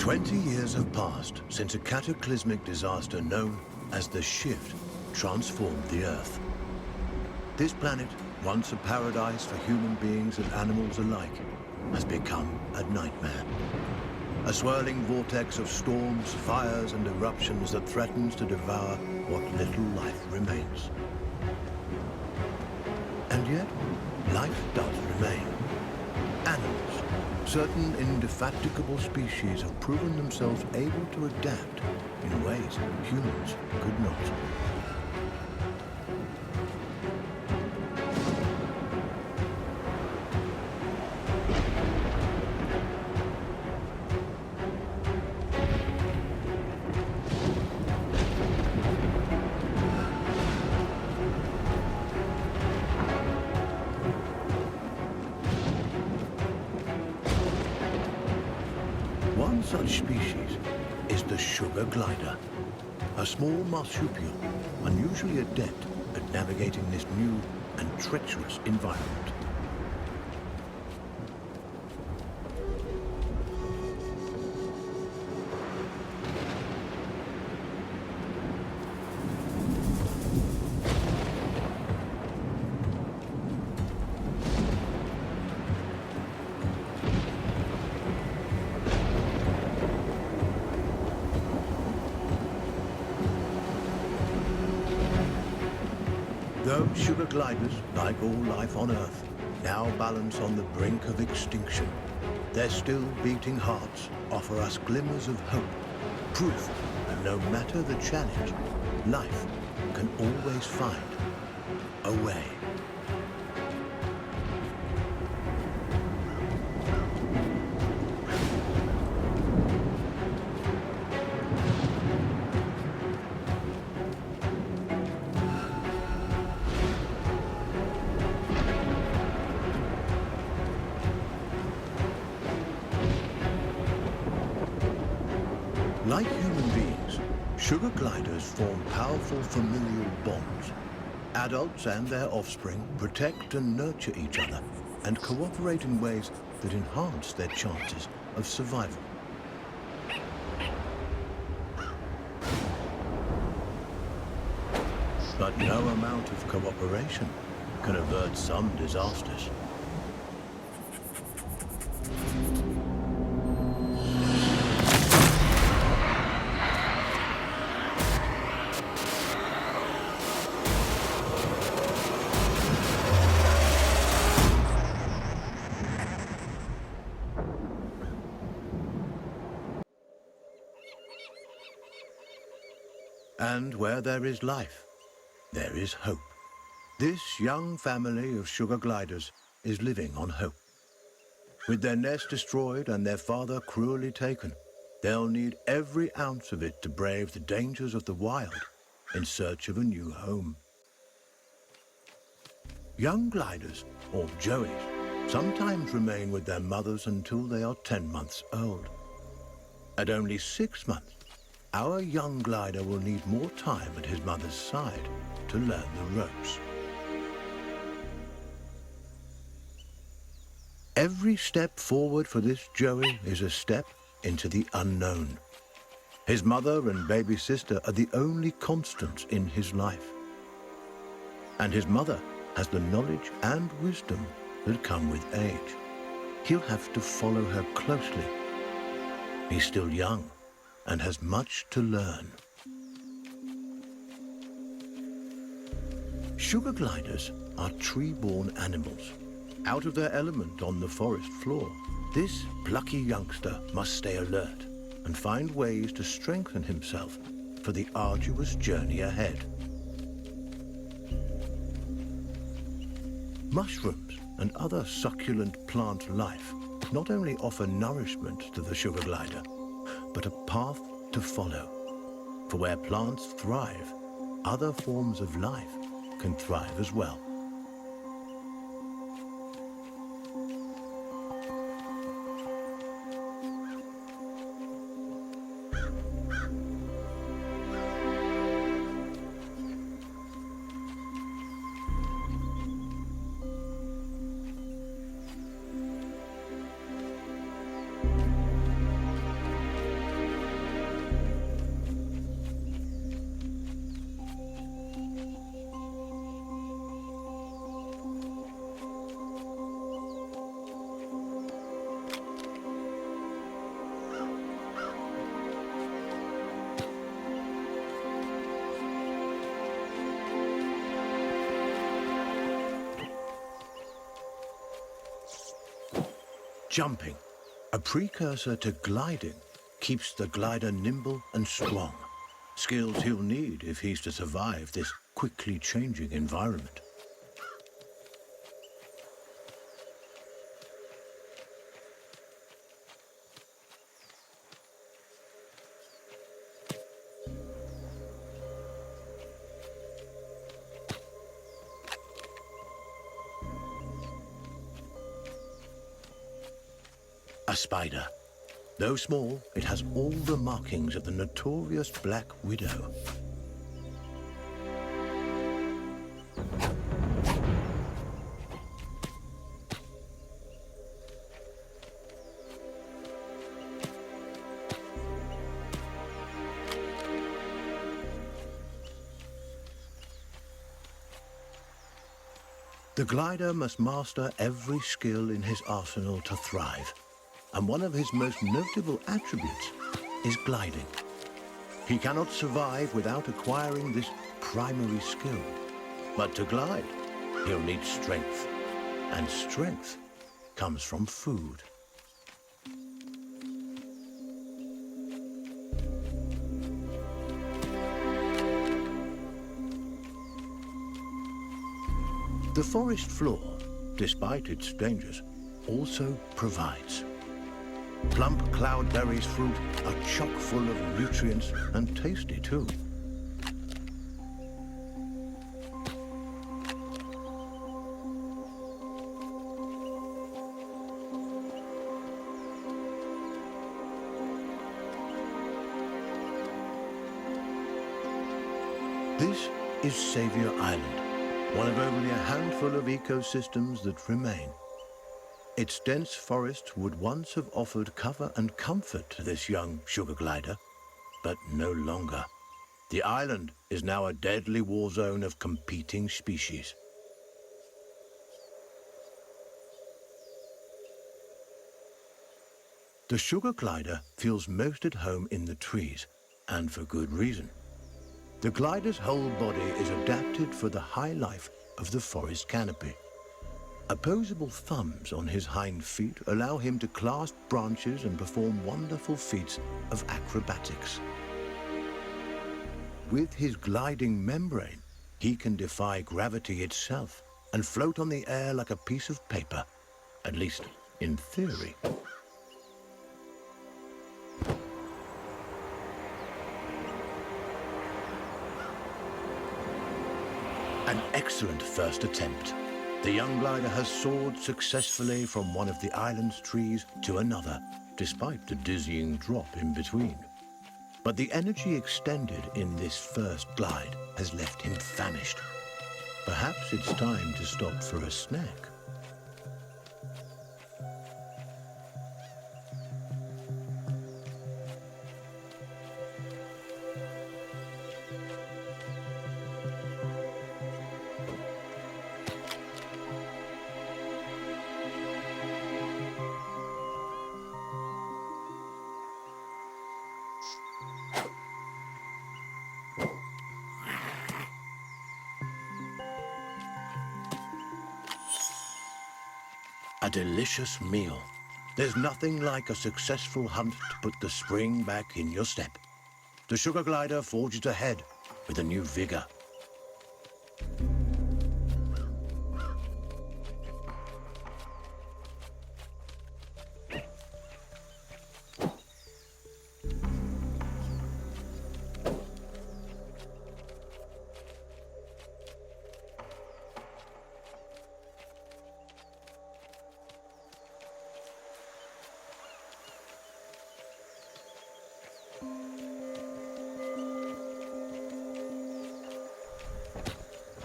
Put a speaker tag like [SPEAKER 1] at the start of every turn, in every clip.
[SPEAKER 1] 20 years have passed since a cataclysmic disaster known as the Shift transformed the Earth. This planet, once a paradise for human beings and animals alike, has become a nightmare. A swirling vortex of storms, fires, and eruptions that threatens to devour what little life remains. And yet, life does remain. Animals, certain indefatigable species have proven themselves able to adapt in ways humans could not. One such species is the sugar glider, a small marsupial unusually adept at navigating this new and treacherous environment. Though sugar gliders, like all life on Earth, now balance on the brink of extinction, their still beating hearts offer us glimmers of hope, proof that no matter the challenge, life can always find a way. Like human beings, sugar gliders form powerful familial bonds. Adults and their offspring protect and nurture each other and cooperate in ways that enhance their chances of survival. But no amount of cooperation can avert some disasters. And where there is life, there is hope. This young family of sugar gliders is living on hope. With their nest destroyed and their father cruelly taken, they'll need every ounce of it to brave the dangers of the wild in search of a new home. Young gliders, or joeys, sometimes remain with their mothers until they are 10 months old. At only 6 months, our young glider will need more time at his mother's side to learn the ropes. Every step forward for this joey is a step into the unknown. His mother and baby sister are the only constants in his life. And his mother has the knowledge and wisdom that come with age. He'll have to follow her closely. He's still young and has much to learn. Sugar gliders are tree-born animals. Out of their element on the forest floor, this plucky youngster must stay alert and find ways to strengthen himself for the arduous journey ahead. Mushrooms and other succulent plant life not only offer nourishment to the sugar glider, but a path to follow. For where plants thrive, other forms of life can thrive as well. Jumping, a precursor to gliding, keeps the glider nimble and strong. Skills he'll need if he's to survive this quickly changing environment. A spider. Though small, it has all the markings of the notorious Black Widow. The glider must master every skill in his arsenal to thrive. And one of his most notable attributes is gliding. He cannot survive without acquiring this primary skill. But to glide, he'll need strength. And strength comes from food. The forest floor, despite its dangers, also provides. Plump cloudberries fruit are chock full of nutrients and tasty too. This is Savior Island, one of only a handful of ecosystems that remain. Its dense forest would once have offered cover and comfort to this young sugar glider, but no longer. The island is now a deadly war zone of competing species. The sugar glider feels most at home in the trees, and for good reason. The glider's whole body is adapted for the high life of the forest canopy. Opposable thumbs on his hind feet allow him to clasp branches and perform wonderful feats of acrobatics. With his gliding membrane, he can defy gravity itself and float on the air like a piece of paper, at least in theory. An excellent first attempt. The young glider has soared successfully from one of the island's trees to another, despite the dizzying drop in between. But the energy expended in this first glide has left him famished. Perhaps it's time to stop for a snack. A delicious meal. There's nothing like a successful hunt to put the spring back in your step. The sugar glider forges ahead with a new vigor.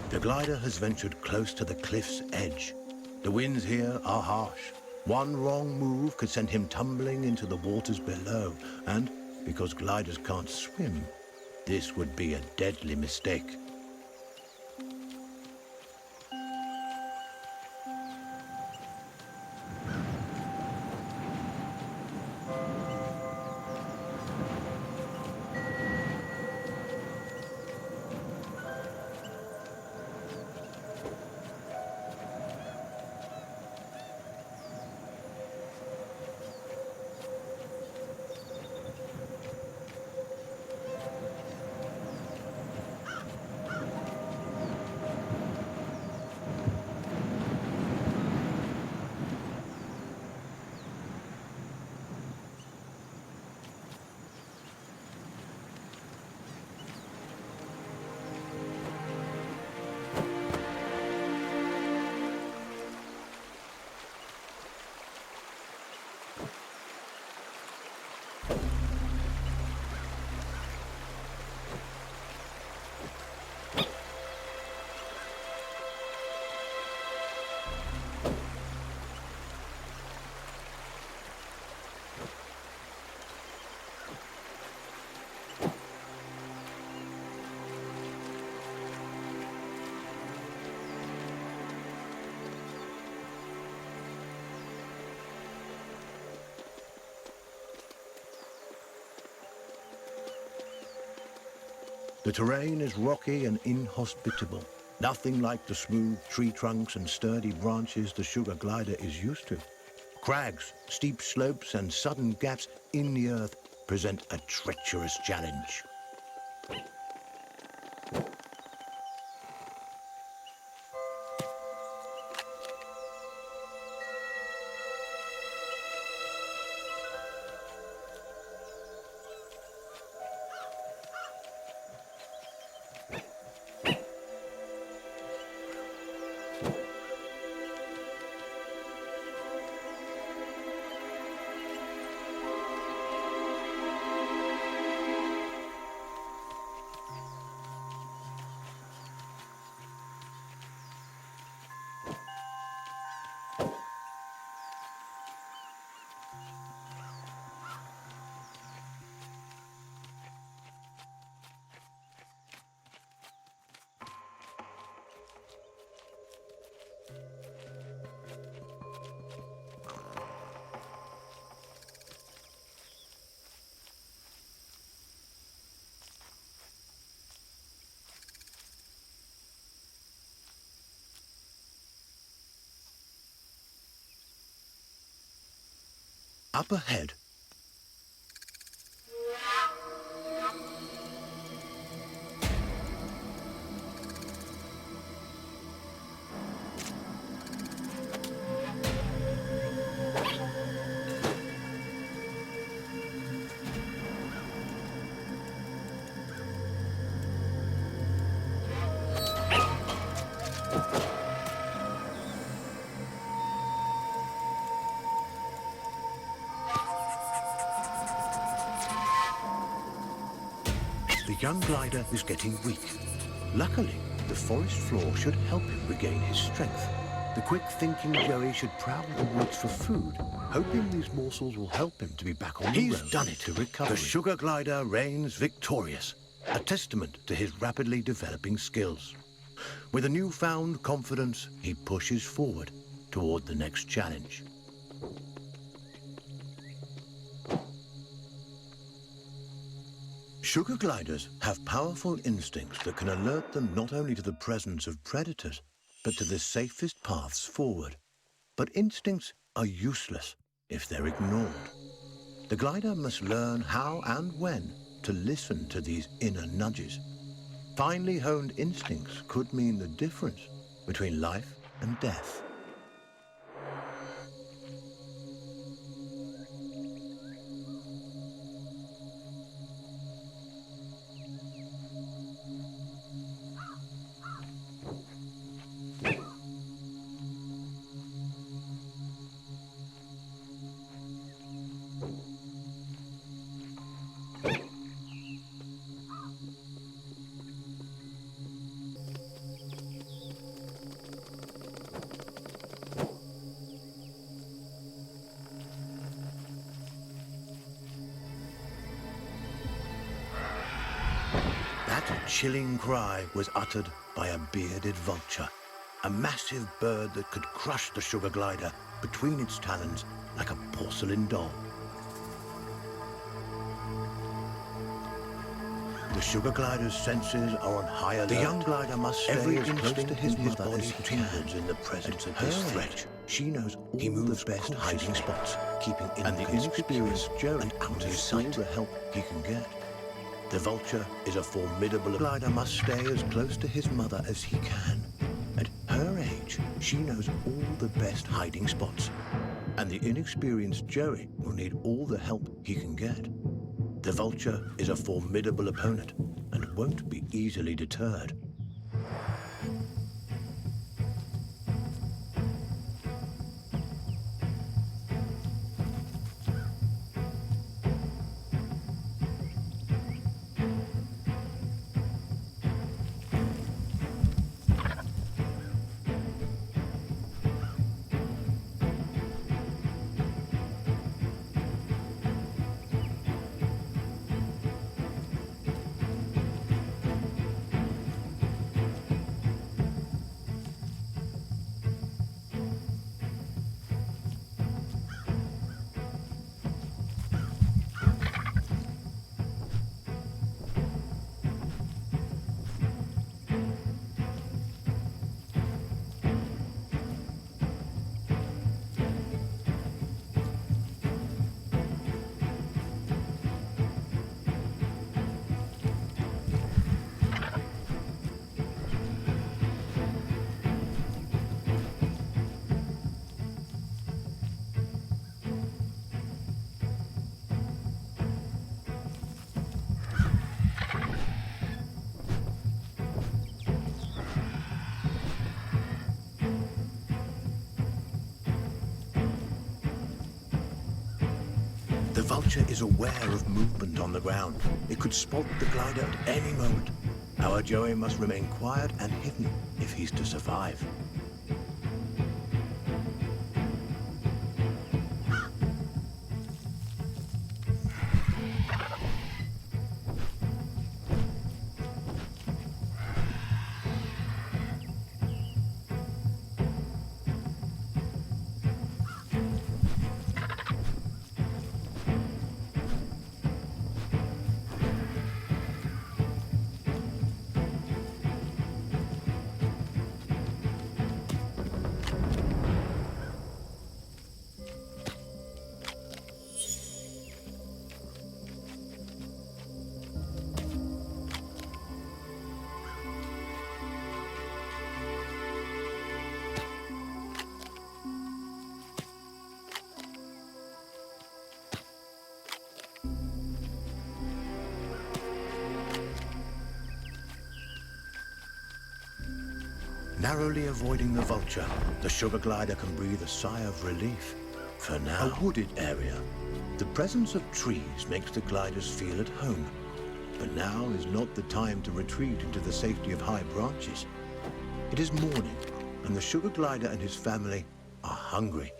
[SPEAKER 1] The glider has ventured close to the cliff's edge. The winds here are harsh. One wrong move could send him tumbling into the waters below, and because gliders can't swim, this would be a deadly mistake. The terrain is rocky and inhospitable, nothing like the smooth tree trunks and sturdy branches the sugar glider is used to. Crags, steep slopes, and sudden gaps in the earth present a treacherous challenge. Up ahead, the young glider is getting weak. Luckily, the forest floor should help him regain his strength. The quick-thinking Joey should prowl the woods for food, hoping these morsels will help him to be back on the road. He's done it to recover. The sugar glider reigns victorious, a testament to his rapidly developing skills. With a newfound confidence, he pushes forward toward the next challenge. Sugar gliders have powerful instincts that can alert them not only to the presence of predators, but to the safest paths forward. But instincts are useless if they're ignored. The glider must learn how and when to listen to these inner nudges. Finely honed instincts could mean the difference between life and death. That chilling cry was uttered by a bearded vulture, a massive bird that could crush the sugar glider between its talons like a porcelain doll. The sugar glider's senses are on high alert. The young glider must stay as close to his mother as he tingles in the presence of this threat. She knows all the best hiding spots, keeping in the inexperienced Joey and out of sight the help he can get. The vulture is a formidable glider must stay as close to his mother as he can. At her age, she knows all the best hiding spots, and the inexperienced Joey will need all the help he can get. The vulture is a formidable opponent and won't be easily deterred. vulture is aware of movement on the ground. It could spot the glider at any moment. Our Joey must remain quiet and hidden if he's to survive. Narrowly avoiding the vulture, the sugar glider can breathe a sigh of relief. For now, a wooded area. The presence of trees makes the gliders feel at home. But now is not the time to retreat into the safety of high branches. It is morning, and the sugar glider and his family are hungry.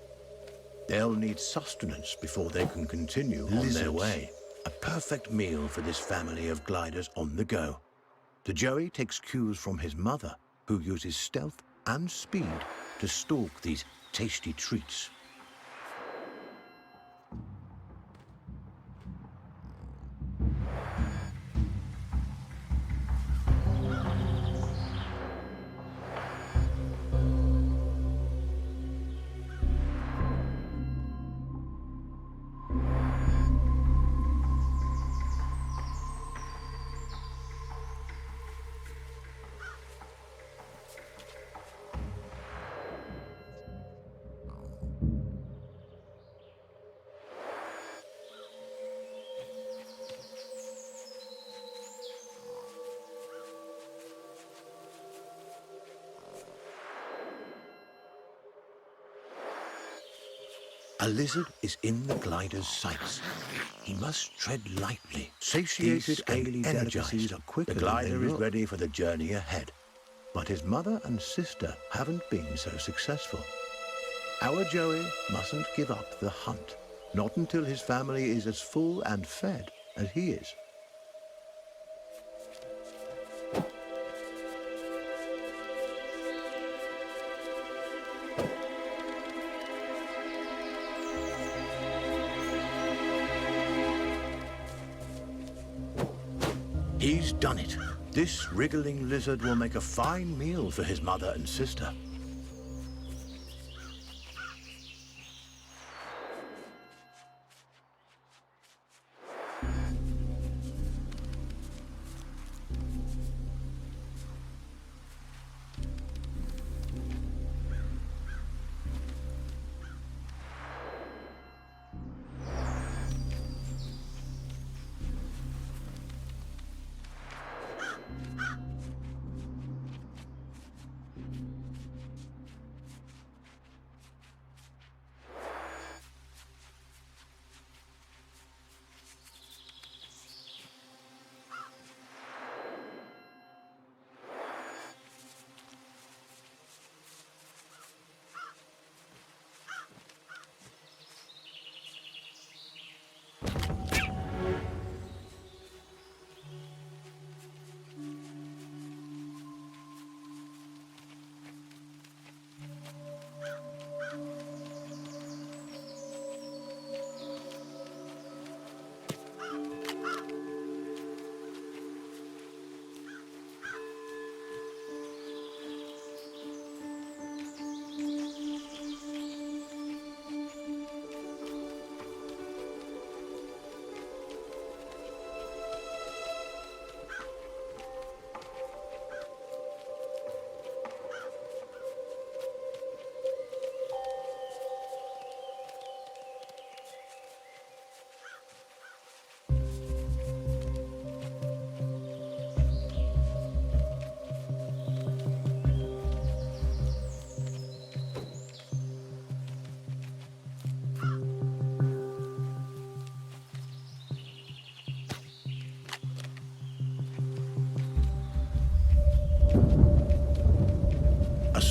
[SPEAKER 1] They'll need sustenance before they can continue on their way. A perfect meal for this family of gliders on the go. The Joey takes cues from his mother, who uses stealth and speed to stalk these tasty treats. A lizard is in the glider's sights. He must tread lightly. Satiated and energized, the glider is ready for the journey ahead. But his mother and sister haven't been so successful. Our Joey mustn't give up the hunt, not until his family is as full and fed as he is. He's done it. This wriggling lizard will make a fine meal for his mother and sister.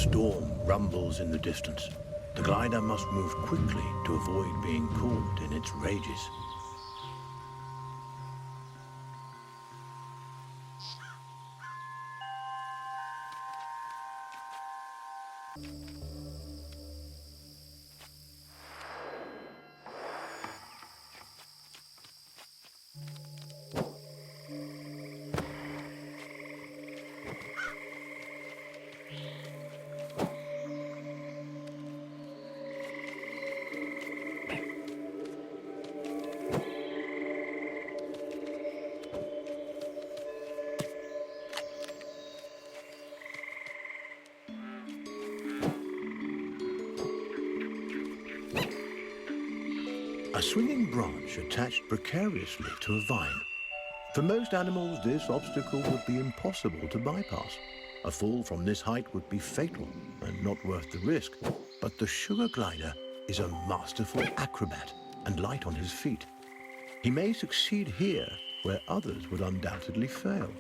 [SPEAKER 1] storm rumbles in the distance. The glider must move quickly to avoid being caught in its rages. A swinging branch attached precariously to a vine. For most animals, this obstacle would be impossible to bypass. A fall from this height would be fatal and not worth the risk. But the sugar glider is a masterful acrobat and light on his feet. He may succeed here where others would undoubtedly fail.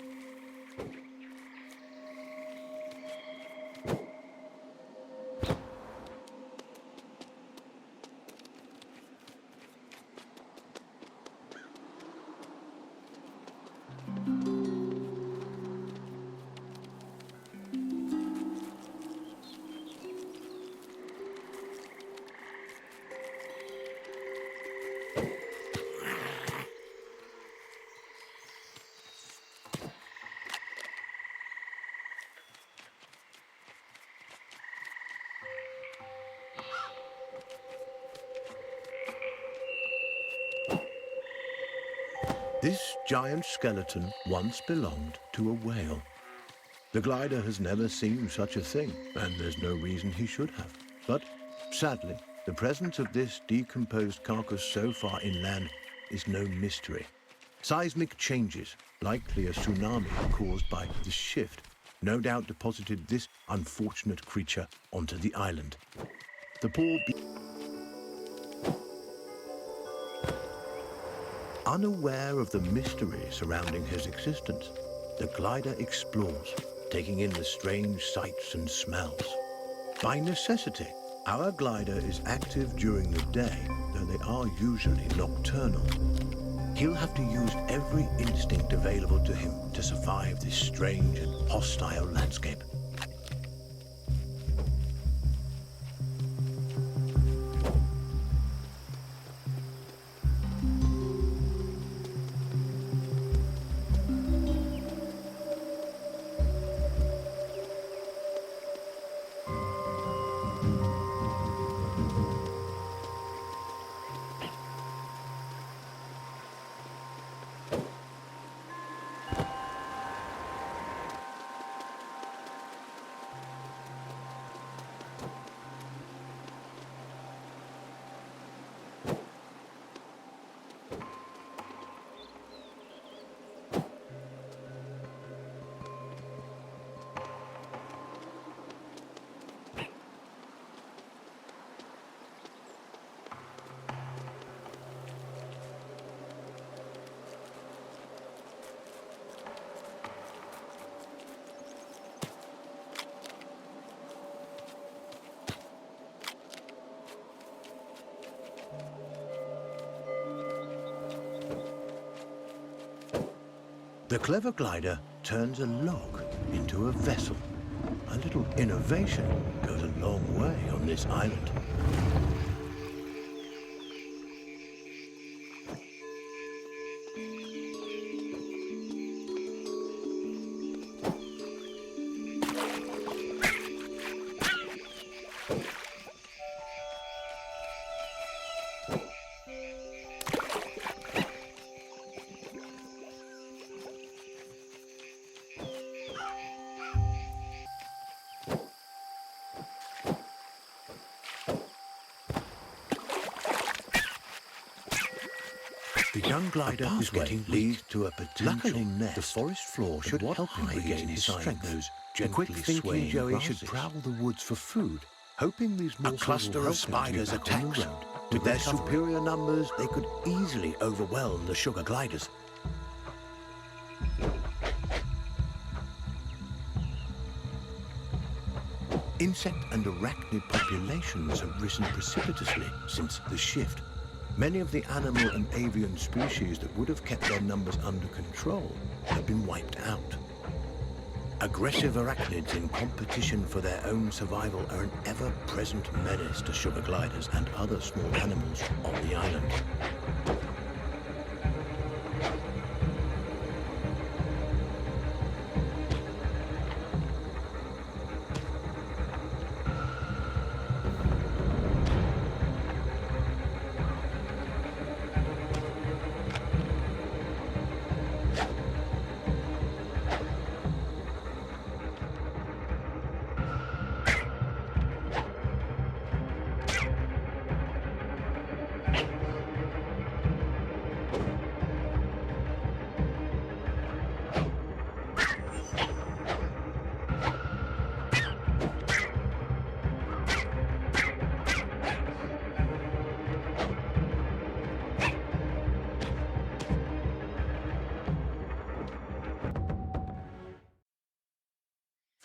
[SPEAKER 1] This giant skeleton once belonged to a whale. The glider has never seen such a thing, and there's no reason he should have. But sadly, the presence of this decomposed carcass so far inland is no mystery. Seismic changes, likely a tsunami caused by the shift, no doubt deposited this unfortunate creature onto the island. The poor Unaware of the mystery surrounding his existence, the glider explores, taking in the strange sights and smells. By necessity, our glider is active during the day, though they are usually nocturnal. He'll have to use every instinct available to him to survive this strange and hostile landscape. The clever glider turns a log into a vessel. A little innovation goes a long way on this island. The young glider is getting leads to a potential nest. The forest floor should help him regain his strength. A quick-thinking Joey should prowl the woods for food, hoping these morsels will help him. A cluster of spiders attacks. With their superior numbers, they could easily overwhelm the sugar gliders. Insect and arachnid populations have risen precipitously since the shift. Many of the animal and avian species that would have kept their numbers under control have been wiped out. Aggressive arachnids in competition for their own survival are an ever-present menace to sugar gliders and other small animals on the island.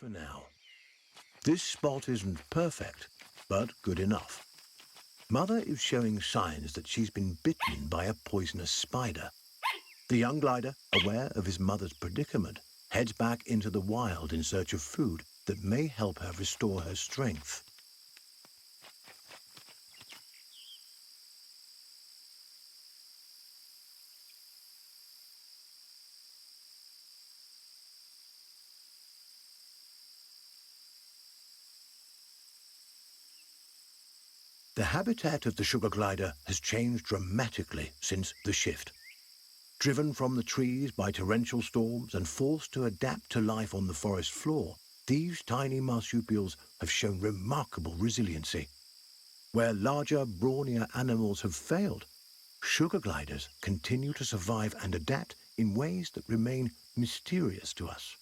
[SPEAKER 1] For now. This spot isn't perfect, but good enough. Mother is showing signs that she's been bitten by a poisonous spider. The young glider, aware of his mother's predicament, heads back into the wild in search of food that may help her restore her strength. The habitat of the sugar glider has changed dramatically since the shift. Driven from the trees by torrential storms and forced to adapt to life on the forest floor, these tiny marsupials have shown remarkable resiliency. Where larger, brawnier animals have failed, sugar gliders continue to survive and adapt in ways that remain mysterious to us.